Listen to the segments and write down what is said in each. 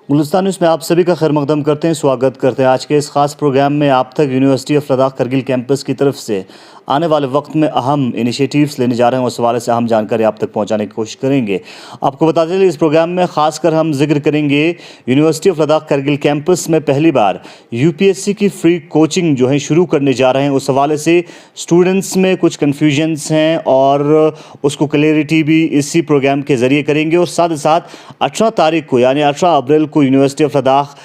Gulistan news में आप सभी का खैर मकदम करते हैं, स्वागत करते हैं। आज के इस खास प्रोग्राम में आप तक university of Ladakh Kargil campus की तरफ से आने वाले वक्त में अहम इनिशिएटिव्स लेने जा रहे हैं, उस हवाले से अहम जानकारी आप तक पहुंचाने की कोशिश करेंगे। आपको बता दें, इस प्रोग्राम में खासकर हम जिक्र करेंगे university of Ladakh Kargil campus में पहली बार यूपीएससी की फ्री कोचिंग जो है शुरू करने जा रहे हैं। उस हवाले से स्टूडेंट्स में कुछ कन्फ्यूजन्स हैं और उसको क्लियरिटी भी इसी प्रोग्राम के ज़रिए करेंगे। और साथ ही साथ 18 तारीख को यानी 18 अप्रैल को यूनिवर्सिटी ऑफ लद्दाख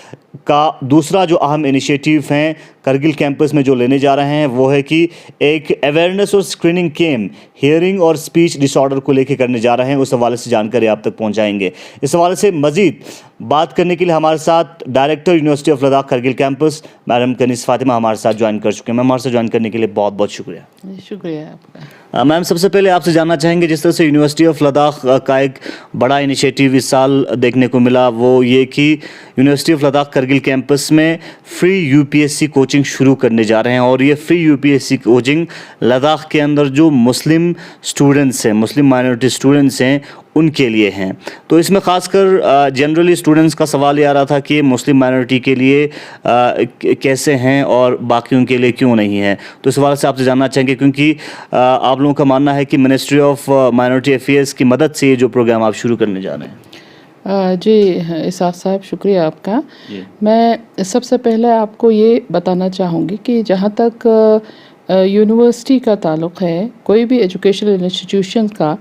का दूसरा जो अहम इनिशिएटिव हैं करगिल कैंपस में जो लेने जा रहे हैं वो है कि एक अवेयरनेस और स्क्रीनिंग कैंप हियरिंग और स्पीच डिसऑर्डर को लेकर करने जा रहे हैं। उस हवाले से जानकारी आप तक पहुंचाएंगे। इस हवाले से मजीद बात करने के लिए हमारे साथ director university of Ladakh Kargil campus madam Kaneez Fatima हमारे साथ ज्वाइन कर चुके हैं। मैम, हमारे साथ ज्वाइन करने के लिए बहुत बहुत शुक्रिया। शुक्रिया आपका। मैम, सबसे पहले आपसे जानना चाहेंगे, जिस तरह से यूनिवर्सिटी ऑफ लद्दाख का एक बड़ा इनिशिएटिव इस साल देखने को मिला, वो ये कि university of Ladakh Kargil campus में फ्री यूपीएससी कोचिंग शुरू करने जा रहे हैं। और ये फ्री यूपीएससी कोचिंग लद्दाख के अंदर जो मुस्लिम स्टूडेंट्स हैं, मुस्लिम माइनॉरिटी स्टूडेंट्स हैं, उनके लिए हैं। तो इसमें ख़ासकर जनरली स्टूडेंट्स का सवाल ये आ रहा था कि मुस्लिम माइनॉरिटी के लिए कैसे हैं और बाकियों के लिए क्यों नहीं है। तो इस हवाले से आपसे जानना चाहेंगे, क्योंकि आप लोगों का मानना है कि मिनिस्ट्री ऑफ माइनॉरिटी अफेयर्स की मदद से ये जो प्रोग्राम आप शुरू करने जा रहे हैं। जी इसाफ साहब, शुक्रिया आपका। मैं सबसे पहले आपको ये बताना चाहूँगी कि जहाँ तक यूनिवर्सिटी का ताल्लुक़ है, कोई भी एजुकेशनल इंस्टीट्यूशन का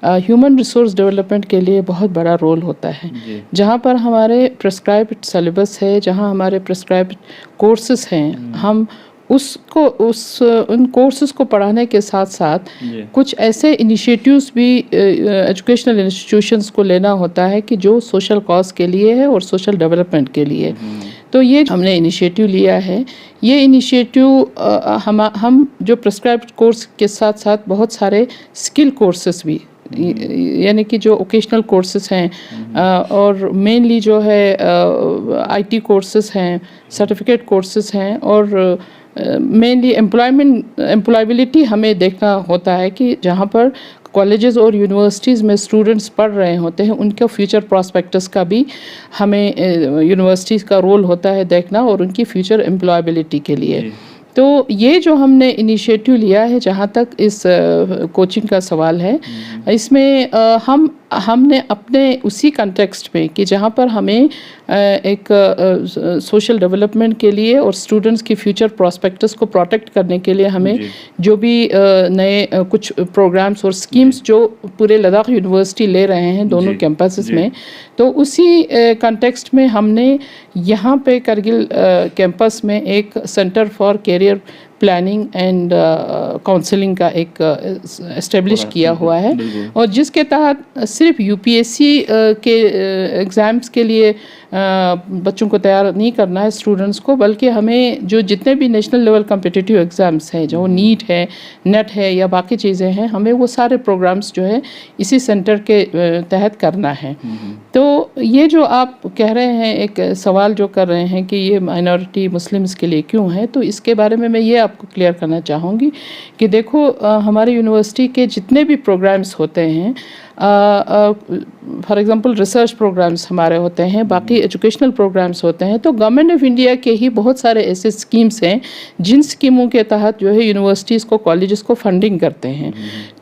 ह्यूमन रिसोर्स डेवलपमेंट के लिए बहुत बड़ा रोल होता है। जहाँ पर हमारे प्रिस्क्राइब्ड सिलेबस है, जहाँ हमारे प्रिस्क्राइब्ड कोर्सेज हैं, हम उन कोर्सेज को पढ़ाने के साथ साथ कुछ ऐसे इनिशिएटिव्स भी एजुकेशनल इंस्टीट्यूशंस को लेना होता है कि जो सोशल कॉज के लिए है और सोशल डेवलपमेंट के लिए। तो ये हमने इनिशिएटिव लिया है। ये इनिशिएटिव हम जो प्रिस्क्राइब्ड कोर्स के साथ साथ बहुत सारे स्किल कोर्सेज भी, यानी कि जो ओकेशनल कोर्सेज हैं और मेनली जो है आईटी कोर्सेज हैं, सर्टिफिकेट कोर्सेज हैं, और मेनली एम्प्लॉयबिलिटी हमें देखना होता है कि जहाँ पर कॉलेजेस और यूनिवर्सिटीज़ में स्टूडेंट्स पढ़ रहे होते हैं, उनका फ्यूचर प्रॉस्पेक्टस का भी हमें यूनिवर्सिटीज़ का रोल होता है देखना, और उनकी फ्यूचर एम्प्लॉयबिलिटी के लिए। तो ये जो हमने इनिशिएटिव लिया है, जहाँ तक इस कोचिंग का सवाल है, इसमें हमने अपने उसी कंटेक्स्ट में कि जहाँ पर हमें एक सोशल डेवलपमेंट के लिए और स्टूडेंट्स की फ्यूचर प्रॉस्पेक्टस को प्रोटेक्ट करने के लिए हमें जो भी नए कुछ प्रोग्राम्स और स्कीम्स जो पूरे लद्दाख यूनिवर्सिटी ले रहे हैं दोनों कैंपसेस में, तो उसी कंटेक्स्ट में हमने यहाँ पे करगिल कैंपस में एक centre for career planning and counselling का एक एस्टेब्लिश किया हुआ है, और जिसके तहत सिर्फ यूपीएससी के एग्ज़ाम्स के लिए बच्चों को तैयार नहीं करना है स्टूडेंट्स को, बल्कि हमें जो जितने भी नेशनल लेवल कॉम्पिटिटिव एग्ज़ाम्स हैं, जो नीट है, नेट है या बाकी चीज़ें हैं, हमें वो सारे प्रोग्राम्स जो है इसी सेंटर के तहत करना है। तो ये जो आप कह रहे हैं, एक सवाल जो कर रहे हैं कि ये माइनॉरिटी मुस्लिम्स के लिए क्यों है, तो इसके बारे में मैं ये आपको क्लियर करना चाहूँगी कि देखो, हमारे यूनिवर्सिटी के जितने भी प्रोग्राम्स होते हैं, फॉर एग्ज़ाम्पल रिसर्च प्रोग्राम्स हमारे होते हैं, बाकी एजुकेशनल प्रोग्राम्स होते हैं, तो गवर्नमेंट ऑफ इंडिया के ही बहुत सारे ऐसे स्कीम्स हैं जिन स्कीमों के तहत जो है यूनिवर्सिटीज़ को, कॉलेजेस को फंडिंग करते हैं।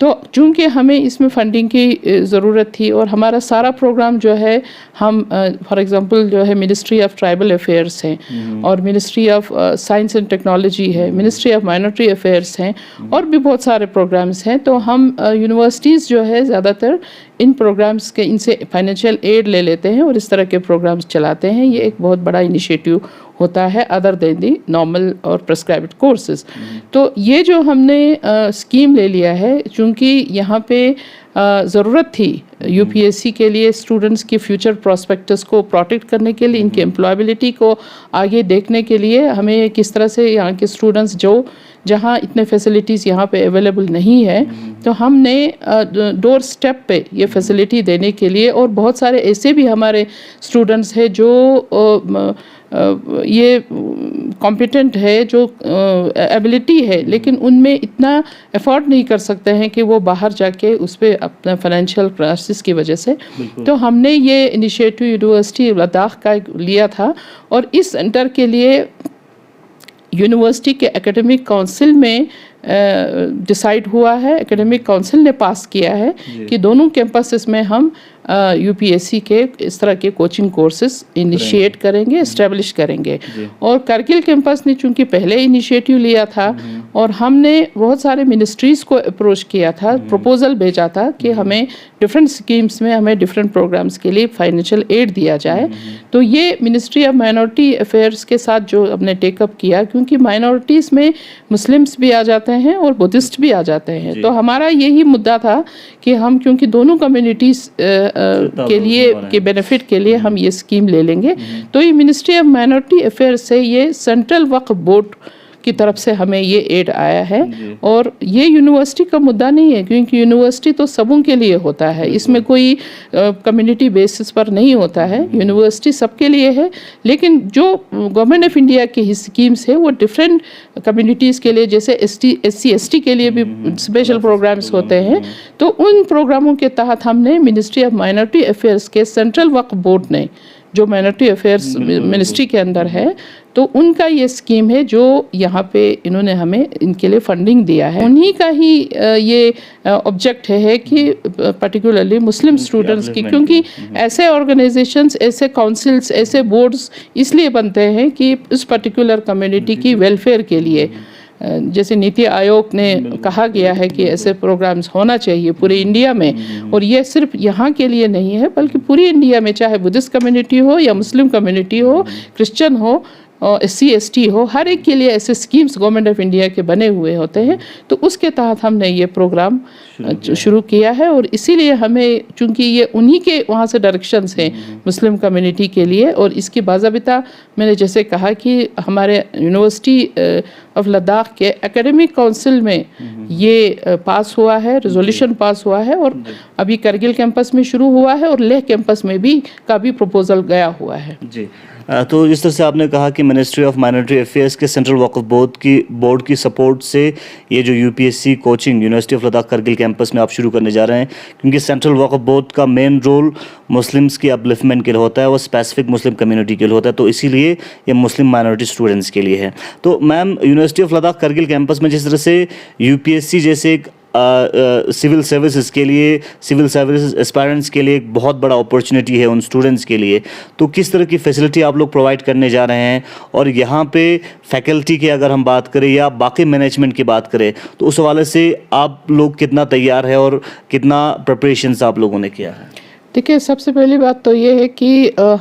तो चूँकि हमें इसमें फंडिंग की ज़रूरत थी, और हमारा सारा प्रोग्राम जो है, हम फॉर एग्ज़ाम्पल जो है मिनिस्ट्री ऑफ ट्राइबल अफेयर्स हैं, और ministry of science and technology है, मिनिस्ट्री ऑफ माइनॉरिटी अफेयर्स हैं, और भी बहुत सारे प्रोग्राम्स हैं। तो हम यूनिवर्सिटीज़ जो है ज़्यादातर इन प्रोग्राम्स के, इनसे फाइनेंशियल एड ले लेते हैं और इस तरह के प्रोग्राम्स चलाते हैं। ये एक बहुत बड़ा इनिशिएटिव होता है अदर देन दी नॉर्मल और प्रिस्क्राइब्ड कोर्सेज। तो ये जो हमने स्कीम ले लिया है, चूँकि यहाँ पे ज़रूरत थी यूपीएससी के लिए स्टूडेंट्स की फ्यूचर प्रॉस्पेक्टस को प्रोटेक्ट करने के लिए, इनकी एम्प्लॉयबिलिटी को आगे देखने के लिए, हमें किस तरह से यहाँ के स्टूडेंट्स जो जहाँ इतने फैसिलिटीज़ यहाँ पे अवेलेबल नहीं है, तो हमने डोर स्टेप पे ये फैसिलिटी देने के लिए, और बहुत सारे ऐसे भी हमारे स्टूडेंट्स हैं जो ये कॉम्पिटेंट है, जो एबिलिटी है, लेकिन उनमें इतना एफर्ट नहीं कर सकते हैं कि वो बाहर जाके उस पर अपना फाइनेंशियल क्राइसिस की वजह से, तो हमने ये इनिशिएटिव यूनिवर्सिटी लद्दाख का लिया था और इस सेंटर के लिए यूनिवर्सिटी के एकेडमिक काउंसिल में डिसाइड हुआ है, एकेडमिक काउंसिल ने पास किया है कि दोनों कैंपसेस में हम यूपीएससी के इस तरह के कोचिंग कोर्सेज इनिशिएट करेंगे, इस्टेब्लिश करेंगे। और कारगिल कैंपस ने चूंकि पहले इनिशिएटिव लिया था और हमने बहुत सारे मिनिस्ट्रीज़ को अप्रोच किया था, प्रपोजल भेजा था कि हमें डिफरेंट स्कीम्स में हमें डिफरेंट प्रोग्राम्स के लिए फाइनेंशियल एड दिया जाए। तो ये मिनिस्ट्री ऑफ माइनॉरिटी अफेयर्स के साथ जो हमने टेकअप किया, क्योंकि माइनॉरिटीज़ में मुस्लिम्स भी आ जाते हैं और बुद्धिस्ट भी आ जाते हैं, तो हमारा यही मुद्दा था कि हम क्योंकि दोनों कम्युनिटीज़ के लिए के बेनिफिट के लिए हम ये स्कीम ले लेंगे। तो ये मिनिस्ट्री ऑफ माइनॉरिटी अफेयर्स से ये सेंट्रल वक्फ बोर्ड की तरफ से हमें ये एड आया है। और ये यूनिवर्सिटी का मुद्दा नहीं है, क्योंकि यूनिवर्सिटी तो सबों के लिए होता है, इसमें कोई कम्युनिटी बेसिस पर नहीं होता है, यूनिवर्सिटी सबके लिए है। लेकिन जो गवर्नमेंट ऑफ इंडिया की स्कीम्स है वो डिफरेंट कम्युनिटीज़ के लिए, जैसे SC/ST के लिए भी स्पेशल प्रोग्राम्स होते हैं, तो उन प्रोग्रामों के तहत हमने मिनिस्ट्री ऑफ माइनॉरिटी अफेयर्स के सेंट्रल वक्फ बोर्ड ने, जो माइनॉरिटी अफेयर्स मिनिस्ट्री के अंदर है, तो उनका ये स्कीम है जो यहाँ पे इन्होंने हमें इनके लिए फंडिंग दिया है। उन्हीं का ही ये ऑब्जेक्ट है कि पर्टिकुलरली मुस्लिम स्टूडेंट्स की, क्योंकि ऐसे ऑर्गेनाइजेशंस, ऐसे काउंसिल्स, ऐसे बोर्ड्स इसलिए बनते हैं कि इस पर्टिकुलर कम्युनिटी की वेलफेयर के लिए, जैसे नीति आयोग ने कहा गया है कि ऐसे प्रोग्राम्स होना चाहिए पूरे इंडिया में। और ये सिर्फ यहाँ के लिए नहीं है, बल्कि पूरी इंडिया में, चाहे बुद्धिस्ट कम्युनिटी हो या मुस्लिम कम्युनिटी हो, क्रिश्चियन हो और SC/ST हो, हर एक के लिए ऐसे स्कीम्स गवर्नमेंट ऑफ इंडिया के बने हुए होते हैं। तो उसके तहत हमने ये प्रोग्राम शुरू किया है। और इसीलिए हमें, चूंकि ये उन्हीं के वहाँ से डायरेक्शंस हैं मुस्लिम कम्युनिटी के लिए, और इसकी बाज़ाबिता मैंने जैसे कहा कि हमारे यूनिवर्सिटी ऑफ लद्दाख के एकेडमिक काउंसिल में ये पास हुआ है, रेजोल्यूशन पास हुआ है, और अभी करगिल कैंपस में शुरू हुआ है और लेह कैंपस में भी का भी प्रपोजल गया हुआ है। जी, तो जिस तरह से आपने कहा कि मिनिस्ट्री ऑफ माइनॉरिटी अफेयर्स के सेंट्रल वक्फ बोर्ड की सपोर्ट से ये जो UPSC coaching university of Ladakh Kargil campus में आप शुरू करने जा रहे हैं, क्योंकि सेंट्रल वक्फ बोर्ड का मेन रोल मुस्लिम्स की अपलिफ्टमेंट के लिए होता है, वो स्पेसिफिक मुस्लिम कम्युनिटी के लिए होता है, तो इसीलिए ये मुस्लिम माइनॉरिटी स्टूडेंट्स के लिए है। तो ma'am, university of Ladakh Kargil campus में जिस तरह से यूपीएससी जैसे एक सिविल सर्विसेज के लिए, सिविल सर्विसेज एस्पायरेंट्स के लिए एक बहुत बड़ा अपॉर्चुनिटी है उन स्टूडेंट्स के लिए, तो किस तरह की फैसिलिटी आप लोग प्रोवाइड करने जा रहे हैं? और यहाँ पे फैकल्टी की अगर हम बात करें या बाकी मैनेजमेंट की बात करें, तो उस हवाले से आप लोग कितना तैयार है और कितना प्रिपरेशंस आप लोगों ने किया है? देखिए, सबसे पहली बात तो ये है कि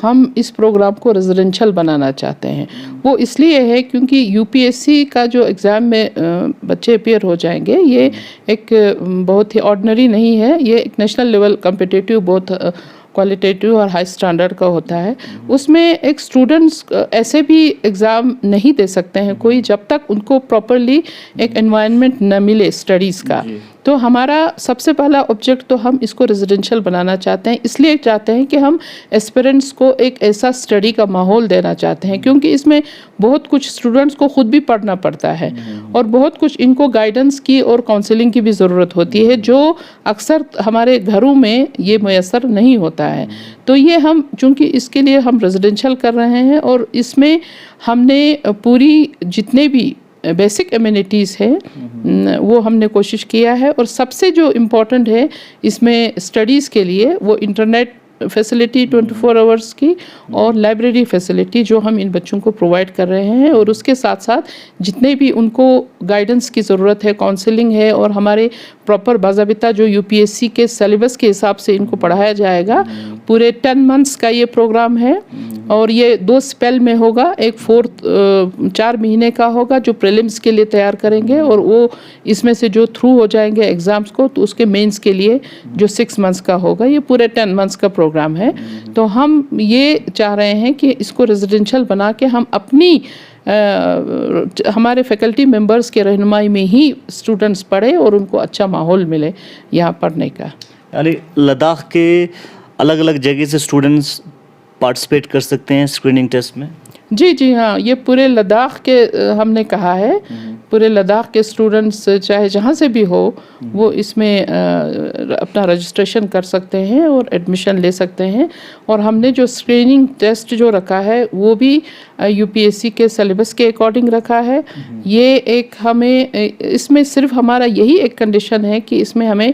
हम इस प्रोग्राम को रेजिडेंशियल बनाना चाहते हैं। वो इसलिए है क्योंकि यूपीएससी का जो एग्ज़ाम में बच्चे अपेयर हो जाएंगे, ये एक बहुत ही ऑर्डिनरी नहीं है, ये एक नेशनल लेवल कॉम्पिटिटिव, बहुत क्वालिटेटिव और हाई स्टैंडर्ड का होता है। उसमें एक स्टूडेंट्स ऐसे भी एग्ज़ाम नहीं दे सकते हैं कोई, जब तक उनको प्रॉपरली एक एनवायरनमेंट न मिले स्टडीज़ का। तो हमारा सबसे पहला ऑब्जेक्ट तो हम इसको रेजिडेंशियल बनाना चाहते हैं, इसलिए चाहते हैं कि हम एस्पिरेंट्स को एक ऐसा स्टडी का माहौल देना चाहते हैं, क्योंकि इसमें बहुत कुछ स्टूडेंट्स को खुद भी पढ़ना पड़ता है और बहुत कुछ इनको गाइडेंस की और काउंसलिंग की भी ज़रूरत होती है, जो अक्सर हमारे घरों में ये मैसर नहीं होता है। तो ये हम, चूँकि इसके लिए हम रेजिडेंशियल कर रहे हैं, और इसमें हमने पूरी जितने भी बेसिक एमिनिटीज़ है वो हमने कोशिश किया है। और सबसे जो इम्पोर्टेंट है इसमें स्टडीज़ के लिए, वो इंटरनेट फैसिलिटी 24 आवर्स की और लाइब्रेरी फैसिलिटी जो हम इन बच्चों को प्रोवाइड कर रहे हैं। और उसके साथ साथ जितने भी उनको गाइडेंस की ज़रूरत है, काउंसलिंग है, और हमारे प्रॉपर बाज़ाबिता जो यूपीएससी के सिलेबस के हिसाब से इनको पढ़ाया जाएगा। पूरे 10 मंथ्स का ये प्रोग्राम है और ये 2 स्पेल में होगा। एक 4 महीने का होगा जो प्रीलिम्स के लिए तैयार करेंगे, और वो इसमें से जो थ्रू हो जाएंगे एग्ज़ाम्स को, तो उसके मेंस के लिए जो 6 मंथ्स का होगा। ये पूरे 10 मंथ्स का प्रोग्राम है। तो हम ये चाह रहे हैं कि इसको रेजिडेंशियल बना के हम अपनी हमारे फैकल्टी मेंबर्स के रहनुमाई में ही स्टूडेंट्स पढ़े और उनको अच्छा माहौल मिले यहाँ पढ़ने का। यानी लद्दाख के अलग अलग जगह से स्टूडेंट्स पार्टिसिपेट कर सकते हैं स्क्रीनिंग टेस्ट में? जी जी हाँ, ये पूरे लद्दाख के हमने कहा है, पूरे लद्दाख के स्टूडेंट्स चाहे जहाँ से भी हो वो इसमें अपना रजिस्ट्रेशन कर सकते हैं और एडमिशन ले सकते हैं। और हमने जो स्क्रीनिंग टेस्ट जो रखा है वो भी यूपीएससी के सिलेबस के अकॉर्डिंग रखा है। ये एक हमें इसमें सिर्फ हमारा यही एक कंडीशन है कि इसमें हमें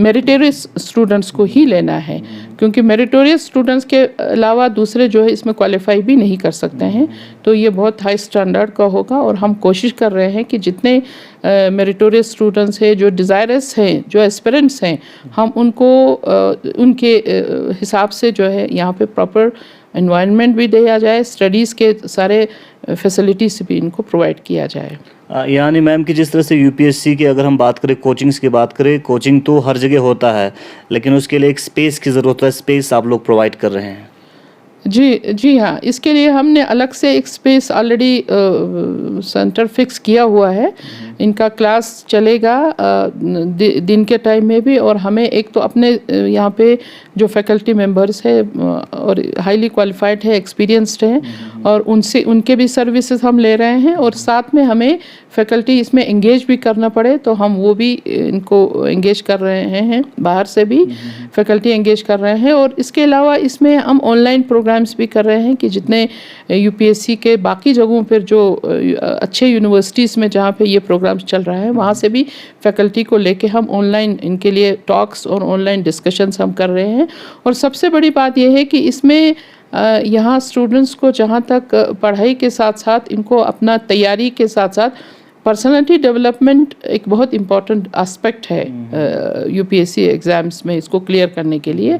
मेरिटोरियस स्टूडेंट्स को ही लेना है, क्योंकि मेरिटोरियस स्टूडेंट्स के अलावा दूसरे जो है इसमें क्वालिफाई भी नहीं कर सकते हैं। तो ये बहुत हाई स्टैंडर्ड का होगा और हम कोशिश कर रहे हैं कि जितने मेरिटोरियस स्टूडेंट्स हैं, जो डिज़ायरस हैं, जो एस्पिरेंट्स हैं, हम उनको उनके हिसाब से जो है यहाँ पे प्रॉपर एनवायरनमेंट भी दिया जाए, स्टडीज़ के सारे फैसिलिटीज़ भी इनको प्रोवाइड किया जाए। यानी मैम कि जिस तरह से यूपीएससी की अगर हम बात करें, कोचिंग्स की बात करें, कोचिंग तो हर जगह होता है, लेकिन उसके लिए एक स्पेस की ज़रूरत है। स्पेस आप लोग प्रोवाइड कर रहे हैं? जी हाँ, इसके लिए हमने अलग से एक स्पेस ऑलरेडी सेंटर फिक्स किया हुआ है। इनका क्लास चलेगा दिन के टाइम में भी, और हमें एक तो अपने यहाँ पे जो फैकल्टी मेंबर्स है और हाईली क्वालिफाइड है, एक्सपीरियंस्ड हैं, और उनके भी सर्विसेज हम ले रहे हैं। और साथ में हमें फैकल्टी इसमें एंगेज भी करना पड़े तो हम वो भी इनको एंगेज कर रहे हैं, बाहर से भी फैकल्टी एंगेज कर रहे हैं। और इसके अलावा इसमें हम ऑनलाइन प्रोग्राम्स भी कर रहे हैं कि जितने यूपीएससी के बाकी जगहों पर जो अच्छे यूनिवर्सिटीज़ में जहाँ पे ये प्रोग्राम्स चल रहा है वहाँ से भी फैकल्टी को लेके हम ऑनलाइन इनके लिए टॉक्स और ऑनलाइन डिस्कशंस हम कर रहे हैं। और सबसे बड़ी बात यह है कि इसमें यहाँ स्टूडेंट्स को जहाँ तक पढ़ाई के साथ साथ इनको अपना तैयारी के साथ साथ पर्सनालिटी डेवलपमेंट एक बहुत इम्पॉर्टेंट एस्पेक्ट है यूपीएससी एग्ज़ाम्स में इसको क्लियर करने के लिए।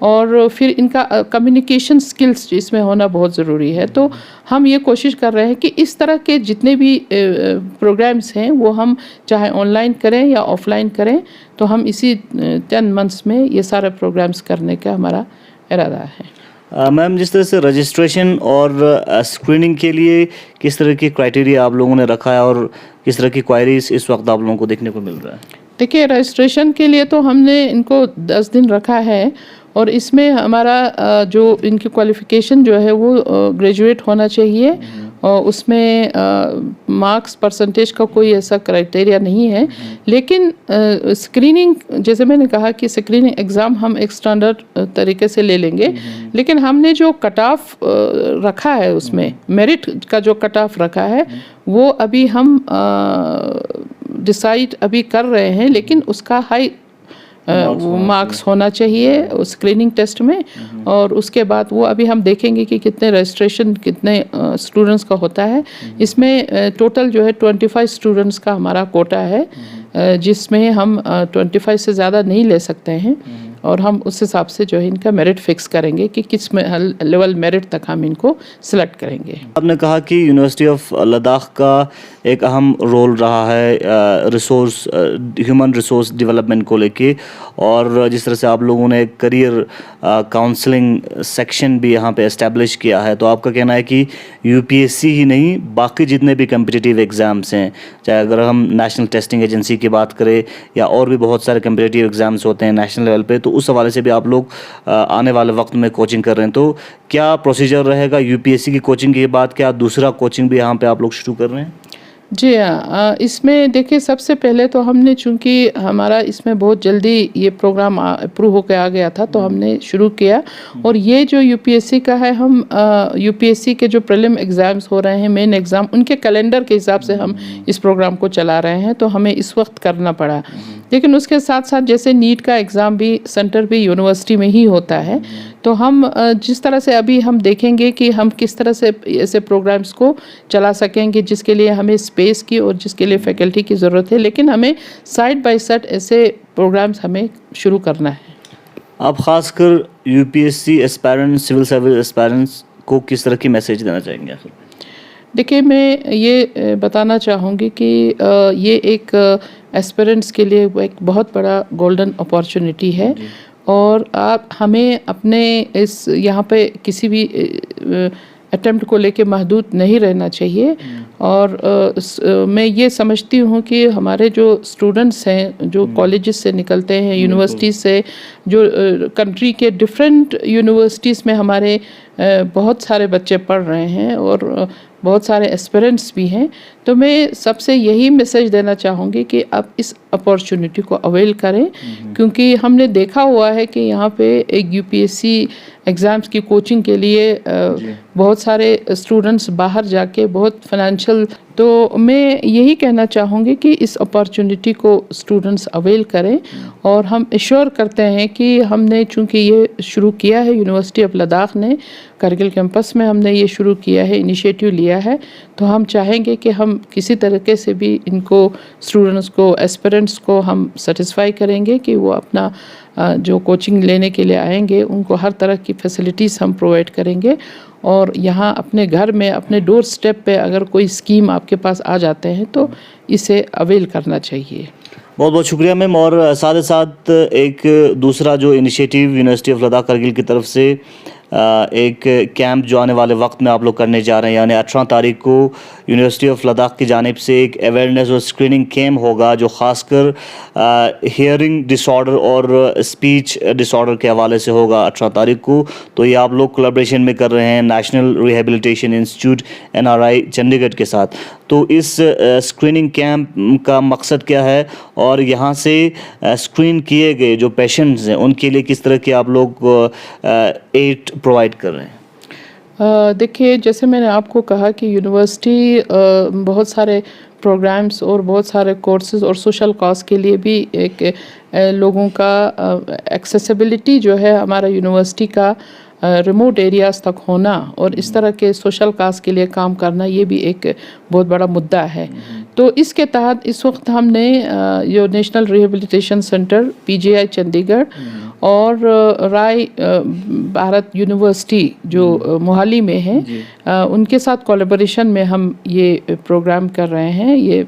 और फिर इनका कम्युनिकेशन स्किल्स इसमें होना बहुत ज़रूरी है। तो हम ये कोशिश कर रहे हैं कि इस तरह के जितने भी प्रोग्राम्स हैं वो हम चाहे ऑनलाइन करें या ऑफलाइन करें, तो हम इसी 10 मंथ्स में ये सारे प्रोग्राम्स करने का हमारा इरादा है। मैम, जिस तरह से रजिस्ट्रेशन और स्क्रीनिंग के लिए किस तरह की क्राइटेरिया आप लोगों ने रखा है और किस तरह की क्वायरीज इस वक्त आप लोगों को देखने को मिल रहा है? देखिए, रजिस्ट्रेशन के लिए तो हमने इनको 10 दिन रखा है, और इसमें हमारा जो इनकी क्वालिफ़िकेशन जो है वो ग्रेजुएट होना चाहिए, और उसमें मार्क्स परसेंटेज का कोई ऐसा क्राइटेरिया नहीं है। लेकिन स्क्रीनिंग, जैसे मैंने कहा कि स्क्रीनिंग एग्ज़ाम हम एक स्टैंडर्ड तरीके से ले लेंगे, लेकिन हमने जो कट ऑफ रखा है उसमें मेरिट का जो कट ऑफ रखा है वो अभी हम डिसाइड अभी कर रहे हैं, लेकिन उसका हाई मार्क्स होना चाहिए स्क्रीनिंग टेस्ट में। और उसके बाद वो अभी हम देखेंगे कि कितने रजिस्ट्रेशन कितने स्टूडेंट्स का होता है। इसमें टोटल जो है 25 स्टूडेंट्स का हमारा कोटा है, जिसमें हम 25 से ज़्यादा नहीं ले सकते हैं, और हम उस हिसाब से जो है इनका मेरिट फिक्स करेंगे कि किस लेवल मेरिट तक हम इनको सिलेक्ट करेंगे। आपने कहा कि यूनिवर्सिटी ऑफ लद्दाख का एक अहम रोल रहा है ह्यूमन रिसोर्स डेवलपमेंट को लेके, और जिस तरह से आप लोगों ने करियर काउंसलिंग सेक्शन भी यहाँ पे एस्टेब्लिश किया है, तो आपका कहना है कि यूपीएससी ही नहीं, बाकी जितने भी कम्पिटिटिव एग्ज़ाम्स हैं, चाहे अगर हम नेशनल टेस्टिंग एजेंसी की बात करें या और भी बहुत सारे कम्पिटिटिव एग्ज़ाम्स होते हैं नेशनल लेवल पे, तो उस हवाले से भी आप लोग आने वाले वक्त में कोचिंग कर रहे हैं। तो क्या प्रोसीजर रहेगा यूपीएससी की कोचिंग के बाद, क्या दूसरा कोचिंग भी यहाँ पे आप लोग शुरू कर रहे हैं? जी हाँ, इसमें देखिए सबसे पहले तो हमने, चूँकि हमारा इसमें बहुत जल्दी ये प्रोग्राम अप्रूव होकर आ गया था, तो हमने शुरू किया। और ये जो यूपीएससी का है, हम यूपीएससी के जो प्रीलिम एग्ज़ाम्स हो रहे हैं, मेन एग्ज़ाम, उनके कैलेंडर के हिसाब से हम इस प्रोग्राम को चला रहे हैं, तो हमें इस वक्त करना पड़ा। लेकिन उसके साथ साथ जैसे नीट का एग्ज़ाम भी सेंटर भी यूनिवर्सिटी में ही होता है, तो हम जिस तरह से अभी हम देखेंगे कि हम किस तरह से ऐसे प्रोग्राम्स को चला सकेंगे जिसके लिए हमें स्पेस की और जिसके लिए फैकल्टी की ज़रूरत है, लेकिन हमें साइड बाय साइड ऐसे प्रोग्राम्स हमें शुरू करना है। आप ख़ासकर UPSC aspirants, civil service aspirants को किस तरह की मैसेज देना चाहेंगे आखिर? देखिए, मैं ये बताना चाहूँगी कि ये एक एस्पिरेंट्स के लिए एक बहुत बड़ा गोल्डन अपॉर्चुनिटी है, और आप हमें अपने इस यहाँ पे किसी भी अटेम्प्ट को लेके महदूद नहीं रहना चाहिए। और मैं ये समझती हूँ कि हमारे जो स्टूडेंट्स हैं जो कॉलेजेस से निकलते हैं, यूनिवर्सिटीज़ से, जो कंट्री के डिफरेंट यूनिवर्सिटीज़ में हमारे बहुत सारे बच्चे पढ़ रहे हैं और बहुत सारे एस्पिरेंट्स भी हैं, तो मैं सबसे यही मैसेज देना चाहूँगी कि आप इस अपॉर्चुनिटी को अवेल करें, क्योंकि हमने देखा हुआ है कि यहाँ पे एक यूपीएससी एग्ज़ाम्स की कोचिंग के लिए बहुत सारे स्टूडेंट्स बाहर जाके बहुत फाइनेंशियल, तो मैं यही कहना चाहूँगी कि इस अपॉर्चुनिटी को स्टूडेंट्स अवेल करें। और हम एश्योर करते हैं कि हमने चूँकि ये शुरू किया है, यूनिवर्सिटी ऑफ लद्दाख ने करगिल कैंपस में हमने ये शुरू किया है, इनिशिएटिव लिया है, तो हम चाहेंगे कि हम किसी तरीके से भी इनको स्टूडेंट्स को, एस्पिरेंट्स को हम सेटिस्फाई करेंगे कि वो अपना जो कोचिंग लेने के लिए आएंगे उनको हर तरह की फैसिलिटीज़ हम प्रोवाइड करेंगे। और यहाँ अपने घर में, अपने डोर स्टेप पे अगर कोई स्कीम आपके पास आ जाते हैं तो इसे अवेल करना चाहिए। बहुत बहुत शुक्रिया मैम। और साथ ही साथ एक दूसरा जो initiative university of Ladakh Kargil की तरफ से एक कैंप जो आने वाले वक्त में आप लोग करने जा रहे हैं, यानी 18 तारीख को यूनिवर्सिटी ऑफ लद्दाख की जानिब से एक अवेयरनेस और स्क्रीनिंग कैंप होगा जो ख़ासकर हियरिंग डिसऑर्डर और स्पीच डिसऑर्डर के हवाले से होगा 18 तारीख को। तो ये आप लोग कोलैबोरेशन में कर रहे हैं national rehabilitation institute NRI Chandigarh के साथ। तो इस स्क्रीनिंग कैंप का मकसद क्या है और यहाँ से स्क्रीन किए गए जो पेशेंट्स हैं उनके लिए किस तरह के आप लोग एड प्रोवाइड कर रहे हैं? देखिए, जैसे मैंने आपको कहा कि यूनिवर्सिटी बहुत सारे प्रोग्राम्स और बहुत सारे कोर्सेज और सोशल कॉज के लिए भी एक लोगों का एक्सेसिबिलिटी जो है हमारा यूनिवर्सिटी का रिमोट एरियाज़ तक होना और इस तरह के सोशल काज के लिए काम करना, ये भी एक बहुत बड़ा मुद्दा है। तो इसके तहत इस वक्त हमने जो national rehabilitation centre PGI Chandigarh और राय भारत यूनिवर्सिटी जो मोहाली में है, उनके साथ कोलैबोरेशन में हम ये प्रोग्राम कर रहे हैं। ये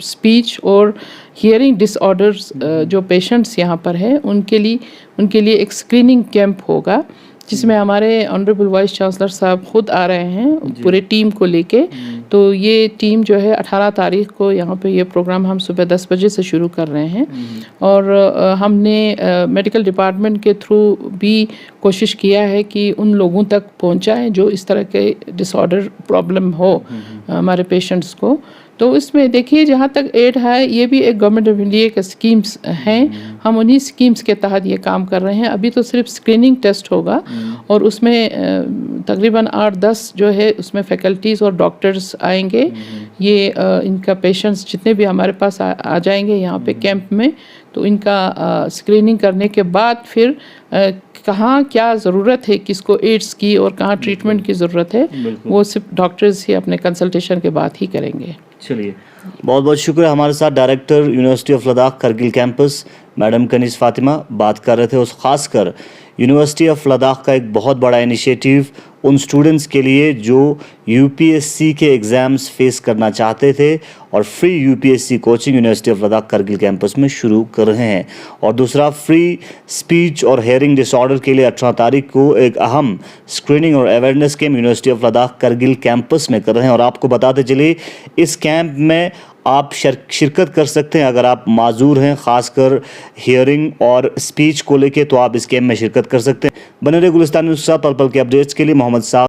स्पीच और हियरिंग डिसऑर्डर्स जो पेशेंट्स यहाँ पर हैं उनके लिए एक स्क्रीनिंग कैंप होगा, जिसमें हमारे ऑनरेबल वाइस चांसलर साहब खुद आ रहे हैं पूरे टीम को लेके। तो ये टीम जो है 18 तारीख को यहाँ पे ये प्रोग्राम हम सुबह 10 बजे से शुरू कर रहे हैं। और हमने मेडिकल डिपार्टमेंट के थ्रू भी कोशिश किया है कि उन लोगों तक पहुँचाएँ जो इस तरह के डिसऑर्डर प्रॉब्लम हो हमारे पेशेंट्स को। तो इसमें देखिए, जहाँ तक एड है, ये भी एक गवर्नमेंट ऑफ इंडिया के स्कीम्स हैं, हम उन्हीं स्कीम्स के तहत ये काम कर रहे हैं। अभी तो सिर्फ स्क्रीनिंग टेस्ट होगा और उसमें तकरीबन 8-10 जो है उसमें फैकल्टीज़ और डॉक्टर्स आएंगे। ये इनका पेशेंट्स जितने भी हमारे पास आ जाएंगे यहाँ पे कैंप में, तो इनका स्क्रीनिंग करने के बाद फिर कहाँ क्या ज़रूरत है, किसको एड्स की और कहाँ ट्रीटमेंट की ज़रूरत है, वो सिर्फ डॉक्टर्स ही अपने कंसल्टेशन के बाद ही करेंगे। चलिए, बहुत बहुत शुक्रिया। हमारे साथ director university of Ladakh Kargil campus madam Kaneez Fatima बात कर रहे थे। उस खासकर यूनिवर्सिटी ऑफ लद्दाख का एक बहुत बड़ा इनिशिएटिव उन स्टूडेंट्स के लिए जो UPSC के एग्ज़ाम्स फेस करना चाहते थे और free UPSC coaching university of Ladakh Kargil campus में शुरू कर रहे हैं। और दूसरा, फ्री स्पीच और हेयरिंग डिसऑर्डर के लिए 18 तारीख को एक अहम स्क्रीनिंग और awareness camp university of Ladakh Kargil campus में कर रहे हैं। और आपको बताते चलिए, इस कैंप में आप शिरकत कर सकते हैं अगर आप माजूर हैं, ख़ासकर हियरिंग और स्पीच को लेके, तो आप इस कैंप में शिरकत कर सकते हैं। बने रहे गुलिस्तान न्यूज़ के साथ पल पल के अपडेट्स के लिए। मोहम्मद साहब।